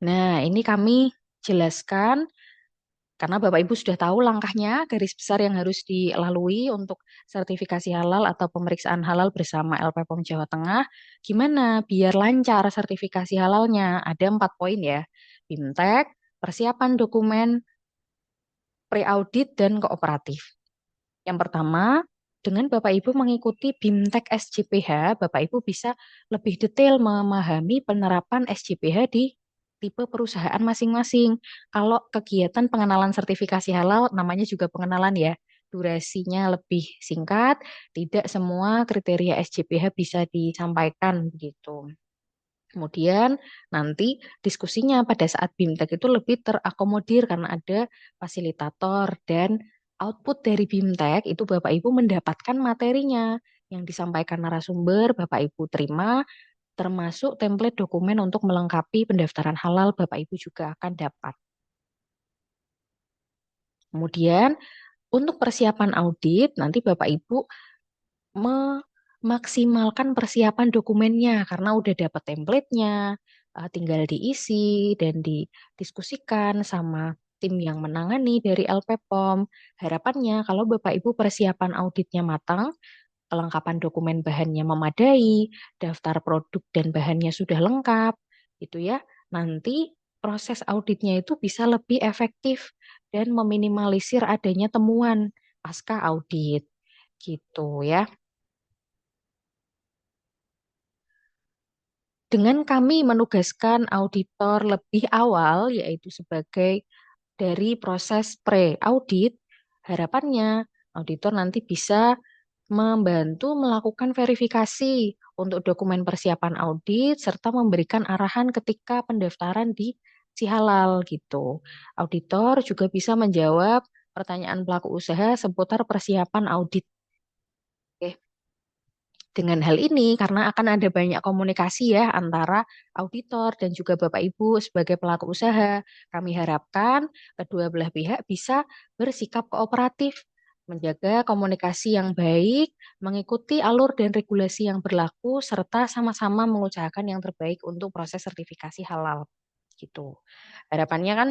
Nah, ini kami jelaskan karena Bapak Ibu sudah tahu langkahnya, garis besar yang harus dilalui untuk sertifikasi halal atau pemeriksaan halal bersama LPPOM Jawa Tengah. Gimana biar lancar sertifikasi halalnya? Ada 4 poin ya. BIMTEK, persiapan dokumen pre-audit dan kooperatif. Yang pertama, dengan Bapak Ibu mengikuti BIMTEK SJPH, Bapak Ibu bisa lebih detail memahami penerapan SJPH di tipe perusahaan masing-masing. Kalau kegiatan pengenalan sertifikasi halal, namanya juga pengenalan ya, durasinya lebih singkat, tidak semua kriteria SJPH bisa disampaikan begitu. Kemudian nanti diskusinya pada saat BIMTEK itu lebih terakomodir karena ada fasilitator dan output dari BIMTEK itu Bapak Ibu mendapatkan materinya yang disampaikan narasumber, Bapak Ibu terima, termasuk template dokumen untuk melengkapi pendaftaran halal Bapak Ibu juga akan dapat. Kemudian untuk persiapan audit nanti Bapak Ibu memaksimalkan persiapan dokumennya karena udah dapat template-nya, tinggal diisi dan didiskusikan sama tim yang menangani dari LPPOM. Harapannya kalau Bapak Ibu persiapan auditnya matang, kelengkapan dokumen bahannya memadai, daftar produk dan bahannya sudah lengkap, gitu ya. Nanti proses auditnya itu bisa lebih efektif dan meminimalisir adanya temuan pasca audit, gitu ya. Dengan kami menugaskan auditor lebih awal, yaitu sebagai dari proses pre-audit, harapannya auditor nanti bisa membantu melakukan verifikasi untuk dokumen persiapan audit serta memberikan arahan ketika pendaftaran di Sihalal gitu. Auditor juga bisa menjawab pertanyaan pelaku usaha seputar persiapan audit. Oke. Dengan hal ini, karena akan ada banyak komunikasi ya antara auditor dan juga Bapak Ibu sebagai pelaku usaha, kami harapkan kedua belah pihak bisa bersikap kooperatif, menjaga komunikasi yang baik, mengikuti alur dan regulasi yang berlaku, serta sama-sama mengusahakan yang terbaik untuk proses sertifikasi halal. Gitu. Harapannya kan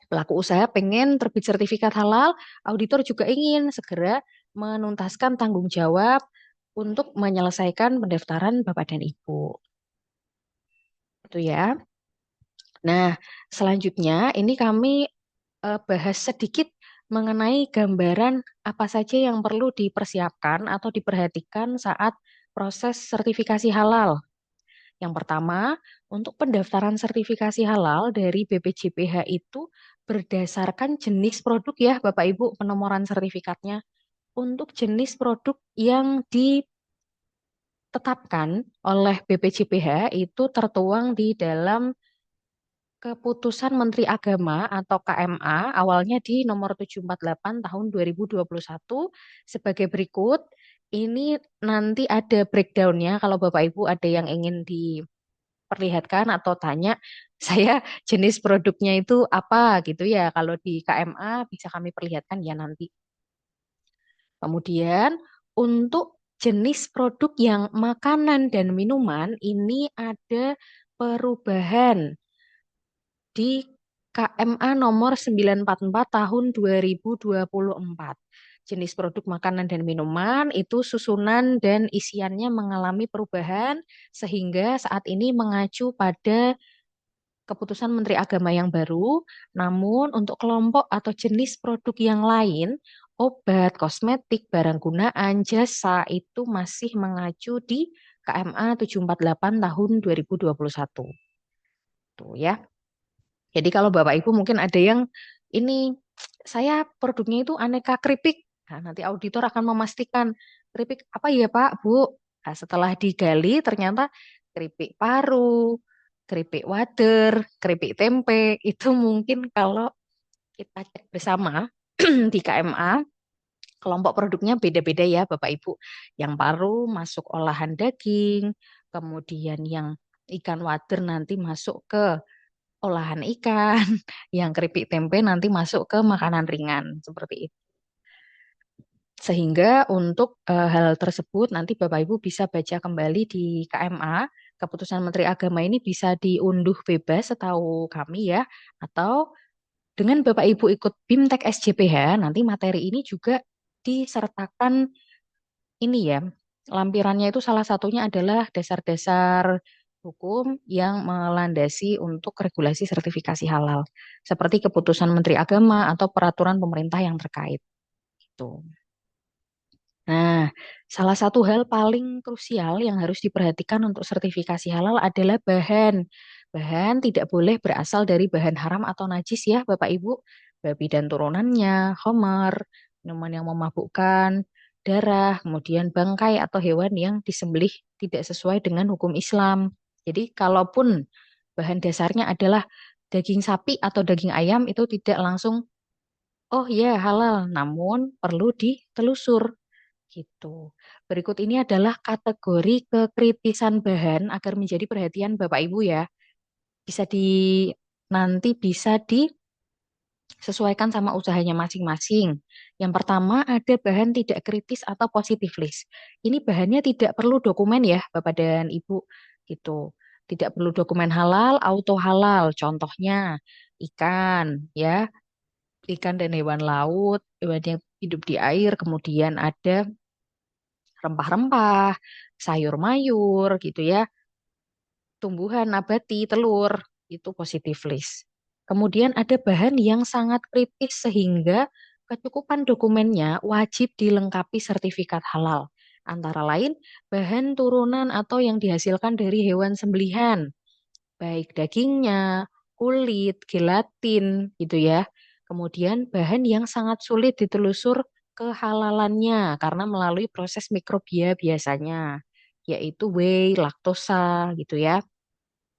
pelaku usaha pengen terbit sertifikat halal, auditor juga ingin segera menuntaskan tanggung jawab untuk menyelesaikan pendaftaran Bapak dan Ibu. Itu ya. Nah, selanjutnya ini kami bahas sedikit mengenai gambaran apa saja yang perlu dipersiapkan atau diperhatikan saat proses sertifikasi halal. Yang pertama, untuk pendaftaran sertifikasi halal dari BPJPH itu berdasarkan jenis produk ya, Bapak Ibu, penomoran sertifikatnya. Untuk jenis produk yang ditetapkan oleh BPJPH itu tertuang di dalam Keputusan Menteri Agama atau KMA awalnya di nomor 748 tahun 2021 sebagai berikut. Ini nanti ada breakdownnya kalau Bapak Ibu ada yang ingin diperlihatkan atau tanya, saya jenis produknya itu apa gitu ya. Kalau di KMA bisa kami perlihatkan ya nanti. Kemudian untuk jenis produk yang makanan dan minuman ini ada perubahan di KMA nomor 944 tahun 2024. Jenis produk makanan dan minuman itu susunan dan isiannya mengalami perubahan sehingga saat ini mengacu pada keputusan Menteri Agama yang baru. Namun untuk kelompok atau jenis produk yang lain, obat, kosmetik, barang gunaan, jasa itu masih mengacu di KMA 748 tahun 2021. Tuh ya. Jadi kalau Bapak Ibu mungkin ada yang ini saya produknya itu aneka keripik. Nah, nanti auditor akan memastikan keripik apa ya Pak, Bu? Nah, setelah digali ternyata keripik paru, keripik wader, keripik tempe itu mungkin kalau kita cek bersama di KMA kelompok produknya beda-beda ya Bapak Ibu. Yang paru masuk olahan daging, kemudian yang ikan wader nanti masuk ke olahan ikan, yang keripik tempe nanti masuk ke makanan ringan seperti itu. Sehingga untuk hal tersebut nanti Bapak Ibu bisa baca kembali di KMA keputusan Menteri Agama ini bisa diunduh bebas setahu kami ya, atau dengan Bapak Ibu ikut BIMTEK SJPH, nanti materi ini juga disertakan ini ya. Lampirannya itu salah satunya adalah dasar-dasar hukum yang melandasi untuk regulasi sertifikasi halal, seperti keputusan Menteri Agama atau peraturan pemerintah yang terkait. Gitu. Nah, salah satu hal paling krusial yang harus diperhatikan untuk sertifikasi halal adalah bahan. Bahan tidak boleh berasal dari bahan haram atau najis ya, Bapak Ibu. Babi dan turunannya, homer, minuman yang memabukkan, darah, kemudian bangkai atau hewan yang disembelih tidak sesuai dengan hukum Islam. Jadi, kalaupun bahan dasarnya adalah daging sapi atau daging ayam, itu tidak langsung, oh ya halal, namun perlu ditelusur gitu. Berikut ini adalah kategori kekritisan bahan agar menjadi perhatian Bapak Ibu ya. Bisa di nanti bisa disesuaikan sama usahanya masing-masing. Yang pertama ada bahan tidak kritis atau positif list. Ini bahannya tidak perlu dokumen ya Bapak dan Ibu gitu. Tidak perlu dokumen halal, auto halal. Contohnya ikan ya, ikan dan hewan laut, hewan yang hidup di air, kemudian ada rempah-rempah, sayur mayur gitu ya, tumbuhan nabati, telur, itu positif list. Kemudian ada bahan yang sangat kritis sehingga kecukupan dokumennya wajib dilengkapi sertifikat halal. Antara lain bahan turunan atau yang dihasilkan dari hewan sembelihan, baik dagingnya, kulit, gelatin gitu ya. Kemudian bahan yang sangat sulit ditelusur kehalalannya karena melalui proses mikrobia biasanya, yaitu whey, laktosa gitu ya.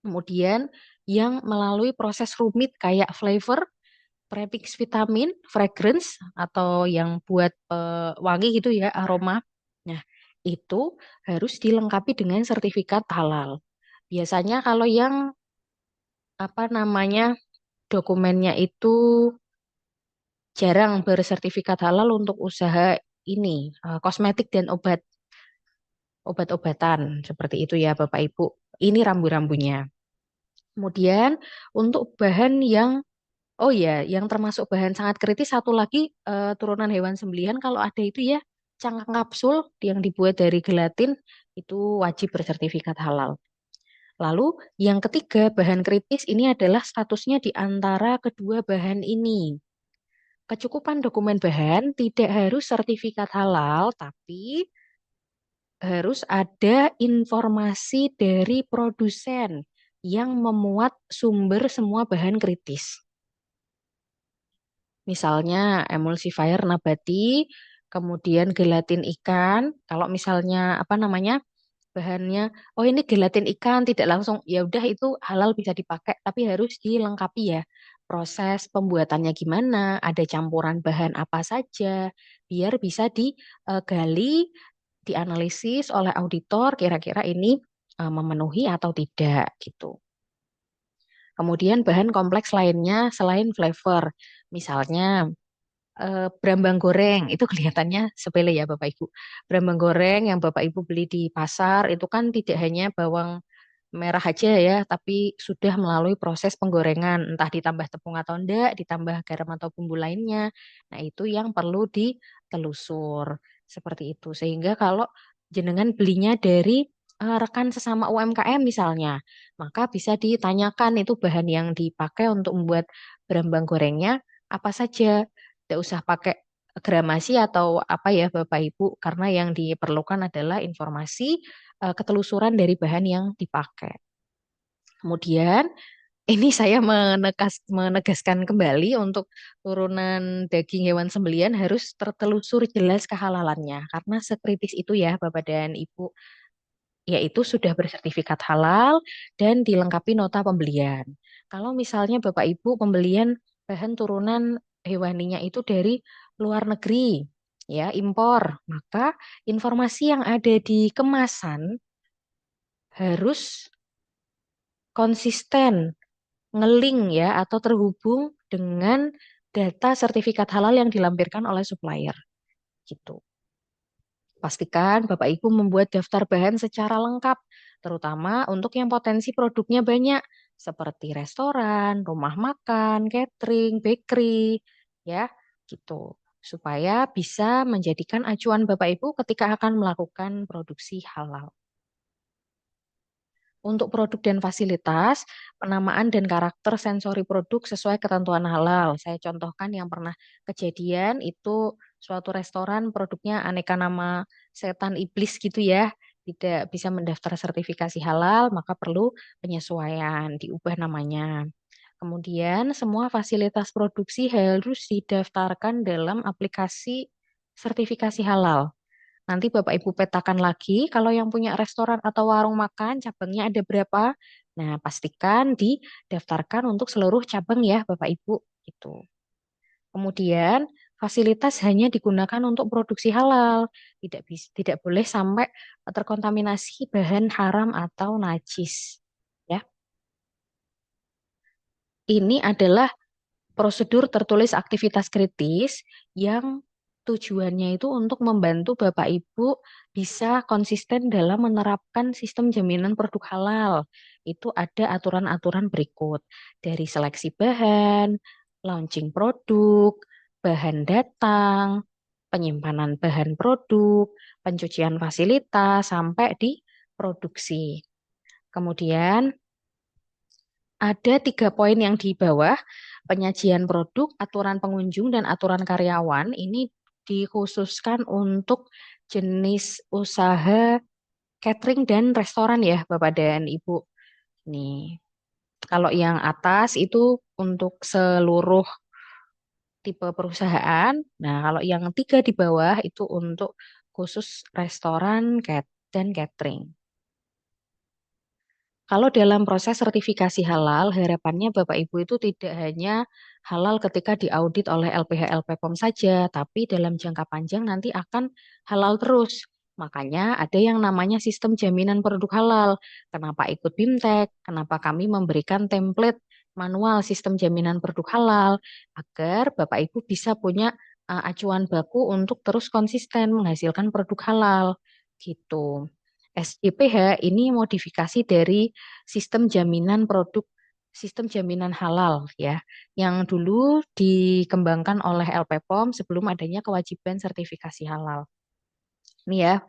Kemudian yang melalui proses rumit kayak flavor, premix vitamin, fragrance atau yang buat wangi gitu ya, aroma. Nah, itu harus dilengkapi dengan sertifikat halal. Biasanya kalau yang apa namanya dokumennya itu jarang bersertifikat halal untuk usaha ini kosmetik dan obat-obatan seperti itu ya Bapak Ibu. Ini rambu-rambunya. Kemudian untuk bahan yang oh ya yang termasuk bahan sangat kritis satu lagi turunan hewan sembelihan kalau ada itu ya cangkang kapsul yang dibuat dari gelatin itu wajib bersertifikat halal. Lalu yang ketiga bahan kritis ini adalah statusnya di antara kedua bahan ini. Kecukupan dokumen bahan tidak harus sertifikat halal, tapi harus ada informasi dari produsen yang memuat sumber semua bahan kritis. Misalnya emulsifier nabati, kemudian gelatin ikan. Kalau misalnya apa namanya bahannya, oh ini gelatin ikan tidak langsung, ya udah itu halal bisa dipakai, tapi harus dilengkapi ya. Proses pembuatannya gimana, ada campuran bahan apa saja, biar bisa digali, dianalisis oleh auditor kira-kira ini memenuhi atau tidak gitu. Kemudian bahan kompleks lainnya selain flavor, misalnya brambang goreng itu kelihatannya sepele ya Bapak Ibu. Brambang goreng yang Bapak Ibu beli di pasar itu kan tidak hanya bawang merah aja ya, tapi sudah melalui proses penggorengan, entah ditambah tepung atau enggak, ditambah garam atau bumbu lainnya. Nah, itu yang perlu ditelusur seperti itu. Sehingga kalau jenengan belinya dari rekan sesama UMKM misalnya, maka bisa ditanyakan itu bahan yang dipakai untuk membuat berambang gorengnya apa saja. Tidak usah pakai gramasi atau apa ya Bapak Ibu, karena yang diperlukan adalah informasi ketelusuran dari bahan yang dipakai. Kemudian ini saya menegaskan kembali untuk turunan daging hewan sembelihan harus tertelusur jelas kehalalannya karena sekritis itu ya Bapak dan Ibu, yaitu sudah bersertifikat halal dan dilengkapi nota pembelian. Kalau misalnya Bapak Ibu pembelian bahan turunan hewaninya itu dari luar negeri, ya impor, maka informasi yang ada di kemasan harus konsisten, ngeling ya atau terhubung dengan data sertifikat halal yang dilampirkan oleh supplier gitu. Pastikan Bapak Ibu membuat daftar bahan secara lengkap, terutama untuk yang potensi produknya banyak, seperti restoran, rumah makan, catering, bakery, ya, gitu. Supaya bisa menjadikan acuan Bapak Ibu ketika akan melakukan produksi halal. Untuk produk dan fasilitas, penamaan dan karakter sensori produk sesuai ketentuan halal. Saya contohkan yang pernah kejadian itu suatu restoran produknya aneka nama setan iblis gitu ya. Tidak bisa mendaftar sertifikasi halal, maka perlu penyesuaian, diubah namanya. Kemudian semua fasilitas produksi harus didaftarkan dalam aplikasi sertifikasi halal. Nanti Bapak Ibu petakan lagi kalau yang punya restoran atau warung makan cabangnya ada berapa. Nah, pastikan didaftarkan untuk seluruh cabang ya Bapak Ibu gitu. Kemudian fasilitas hanya digunakan untuk produksi halal. Tidak boleh sampai terkontaminasi bahan haram atau najis. Ya. Ini adalah prosedur tertulis aktivitas kritis yang tujuannya itu untuk membantu Bapak Ibu bisa konsisten dalam menerapkan sistem jaminan produk halal. Itu ada aturan-aturan berikut, dari seleksi bahan, launching produk, bahan datang, penyimpanan bahan produk, pencucian fasilitas, sampai di produksi. Kemudian ada 3 poin yang di bawah, penyajian produk, aturan pengunjung, dan aturan karyawan. Ini dikhususkan untuk jenis usaha catering dan restoran ya, Bapak dan Ibu. Nih, kalau yang atas itu untuk seluruh tipe perusahaan. Nah, kalau yang 3 di bawah itu untuk khusus restoran dan catering. Kalau dalam proses sertifikasi halal, harapannya Bapak Ibu itu tidak hanya halal ketika diaudit oleh LPH LPPOM saja, tapi dalam jangka panjang nanti akan halal terus. Makanya ada yang namanya sistem jaminan produk halal. Kenapa ikut BIMTEK? Kenapa kami memberikan template manual sistem jaminan produk halal agar Bapak Ibu bisa punya acuan baku untuk terus konsisten menghasilkan produk halal gitu. SJPH ini modifikasi dari sistem jaminan produk, sistem jaminan halal ya, yang dulu dikembangkan oleh LPPOM sebelum adanya kewajiban sertifikasi halal. Ini ya,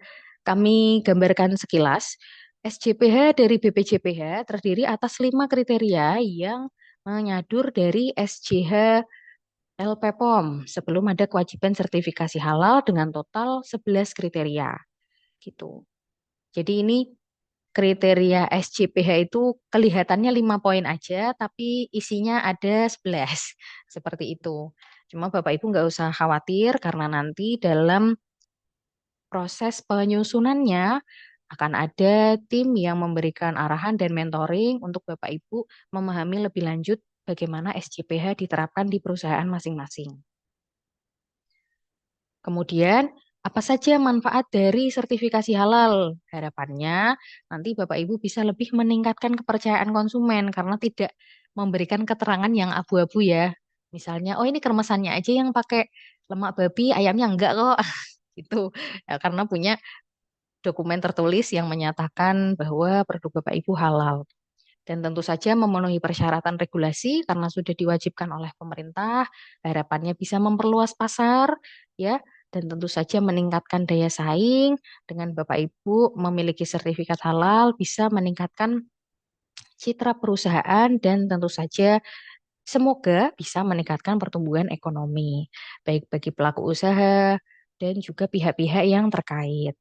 kami gambarkan sekilas. SJPH dari BPJPH terdiri atas 5 kriteria yang menyadur dari SJH LPPOM sebelum ada kewajiban sertifikasi halal dengan total 11 kriteria gitu. Jadi ini kriteria SCPH itu kelihatannya 5 poin aja, tapi isinya ada 11. Seperti itu. Cuma Bapak Ibu nggak usah khawatir karena nanti dalam proses penyusunannya akan ada tim yang memberikan arahan dan mentoring untuk Bapak Ibu memahami lebih lanjut bagaimana SCPH diterapkan di perusahaan masing-masing. Kemudian, apa saja manfaat dari sertifikasi halal? Harapannya nanti Bapak Ibu bisa lebih meningkatkan kepercayaan konsumen karena tidak memberikan keterangan yang abu-abu ya. Misalnya, oh ini kremesannya aja yang pakai lemak babi, ayamnya enggak kok. Gitu. Ya, karena punya dokumen tertulis yang menyatakan bahwa produk Bapak Ibu halal. Dan tentu saja memenuhi persyaratan regulasi karena sudah diwajibkan oleh pemerintah, harapannya bisa memperluas pasar, ya, dan tentu saja meningkatkan daya saing dengan Bapak Ibu memiliki sertifikat halal, bisa meningkatkan citra perusahaan dan tentu saja semoga bisa meningkatkan pertumbuhan ekonomi, baik bagi pelaku usaha dan juga pihak-pihak yang terkait.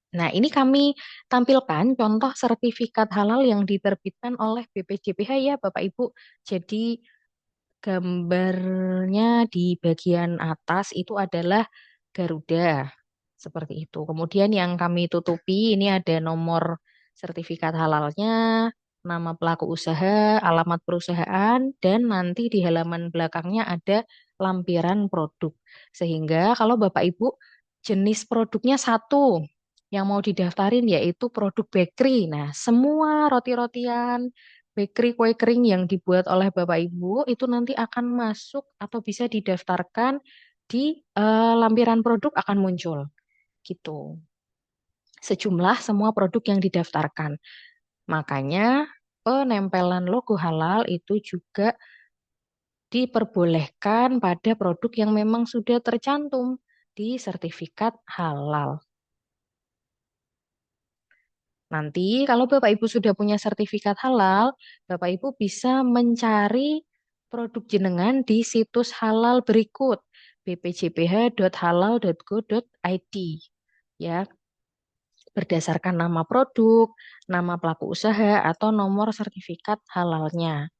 Nah, ini kami tampilkan contoh sertifikat halal yang diterbitkan oleh BPJPH ya, Bapak Ibu. Jadi gambarnya di bagian atas itu adalah Garuda, seperti itu. Kemudian yang kami tutupi ini ada nomor sertifikat halalnya, nama pelaku usaha, alamat perusahaan, dan nanti di halaman belakangnya ada lampiran produk. Sehingga kalau Bapak Ibu jenis produknya satu yang mau didaftarin yaitu produk bakery. Nah, semua roti-rotian, bakery kue kering yang dibuat oleh Bapak Ibu itu nanti akan masuk atau bisa didaftarkan di lampiran produk akan muncul gitu. Sejumlah semua produk yang didaftarkan. Makanya penempelan logo halal itu juga diperbolehkan pada produk yang memang sudah tercantum di sertifikat halal. Nanti kalau Bapak Ibu sudah punya sertifikat halal, Bapak Ibu bisa mencari produk jenengan di situs halal berikut bpjph.halal.go.id ya, berdasarkan nama produk, nama pelaku usaha atau nomor sertifikat halalnya.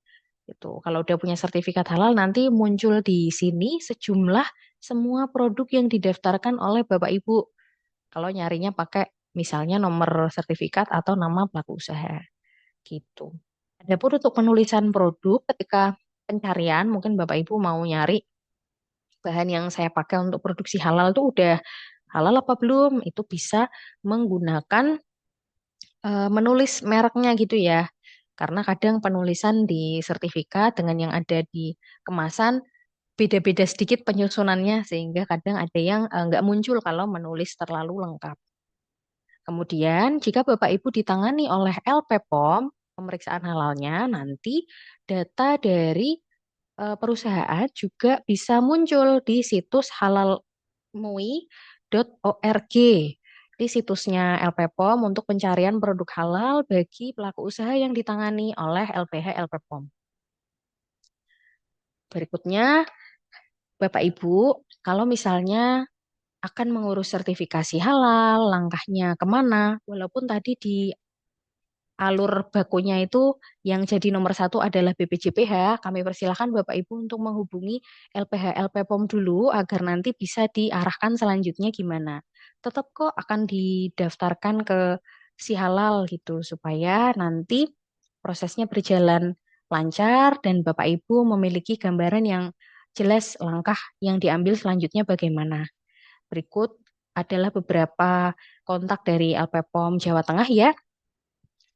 Itu. Kalau udah punya sertifikat halal nanti muncul di sini sejumlah semua produk yang didaftarkan oleh Bapak Ibu. Kalau nyarinya pakai misalnya nomor sertifikat atau nama pelaku usaha gitu. Adapun untuk penulisan produk ketika pencarian mungkin Bapak Ibu mau nyari bahan yang saya pakai untuk produksi halal itu udah halal apa belum? Itu bisa menggunakan menulis mereknya gitu ya. Karena kadang penulisan di sertifikat dengan yang ada di kemasan beda-beda sedikit penyusunannya sehingga kadang ada yang nggak muncul kalau menulis terlalu lengkap. Kemudian jika Bapak Ibu ditangani oleh LP POM, pemeriksaan halalnya nanti data dari perusahaan juga bisa muncul di situs halalmui.org. Di situsnya LP POM untuk pencarian produk halal bagi pelaku usaha yang ditangani oleh LPH LP POM. Berikutnya, Bapak Ibu, kalau misalnya akan mengurus sertifikasi halal, langkahnya kemana? Walaupun tadi di alur bakunya itu yang jadi nomor satu adalah BPJPH, kami persilahkan Bapak Ibu untuk menghubungi LPH LP POM dulu agar nanti bisa diarahkan selanjutnya gimana. Tetap kok akan didaftarkan ke si halal gitu supaya nanti prosesnya berjalan lancar dan Bapak Ibu memiliki gambaran yang jelas langkah yang diambil selanjutnya bagaimana. Berikut adalah beberapa kontak dari LP POM Jawa Tengah ya.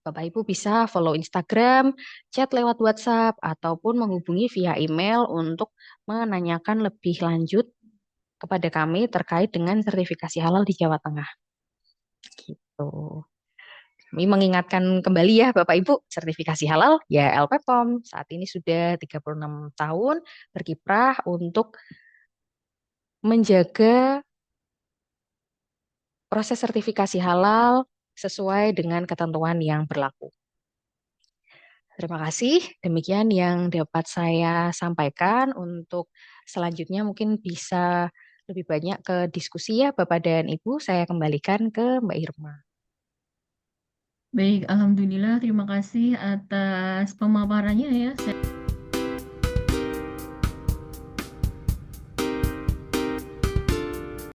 Bapak Ibu bisa follow Instagram, chat lewat WhatsApp, ataupun menghubungi via email untuk menanyakan lebih lanjut kepada kami terkait dengan sertifikasi halal di Jawa Tengah. Gitu. Kami mengingatkan kembali ya Bapak Ibu, sertifikasi halal ya LP POM saat ini sudah 36 tahun berkiprah untuk menjaga proses sertifikasi halal sesuai dengan ketentuan yang berlaku. Terima kasih. Demikian yang dapat saya sampaikan. Untuk selanjutnya mungkin bisa lebih banyak ke diskusi ya Bapak dan Ibu. Saya kembalikan ke Mbak Irma. Baik, Alhamdulillah terima kasih atas pemaparannya ya.